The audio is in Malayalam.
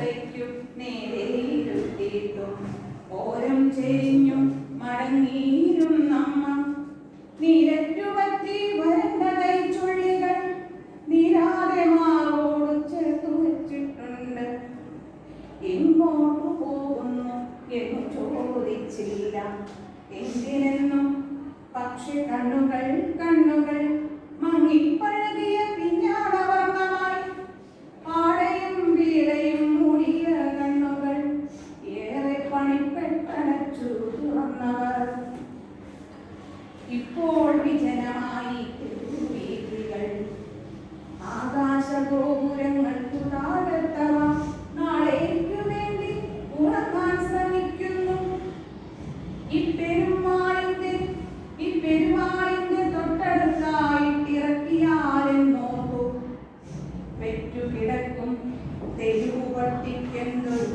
തലയ്ക്കും നേരെയിരുത്തിയിട്ടും ഓരം ചെരിഞ്ഞു മടങ്ങിയിരുന്നമ്മ. നീരറ്റുപറ്റി വരണ്ട കൈച്ചുള്ളികൾ നീരാതെ മാറോട് ചേർത്തു വെച്ചിട്ടുണ്ട്. എങ്ങോട്ടു പോകുന്നു എന്നു ചോദിച്ചില്ല. എന്തിനെന്നും പക്ഷെ കണ്ണുകൾ കണ്ണുകൾ മങ്ങിപ്പഴകിയ പിഞ്ഞാടവർണ്ണമായി പാടയും വീടയും മൂടിയ കണ്ണുകൾ ഏറെ പണിപ്പെട്ടടച്ചു തുറന്നവർ. ഇപ്പോൾ വിജനമായി വീഥികൾ ആകാശഗോപുരങ്ങൾക്കു താഴത്തവ നാളേക്കു വേണ്ടി ഉറങ്ങാൻ ശ്രമിക്കുന്നു. ഇപ്പെരുമാളിന്റെ തൊട്ടടുത്തായിട്ടിറക്കിയാലെന്നോർത്തു പെറ്റുകിടക്കും തെരുവുപട്ടിക്കെന്തൊരു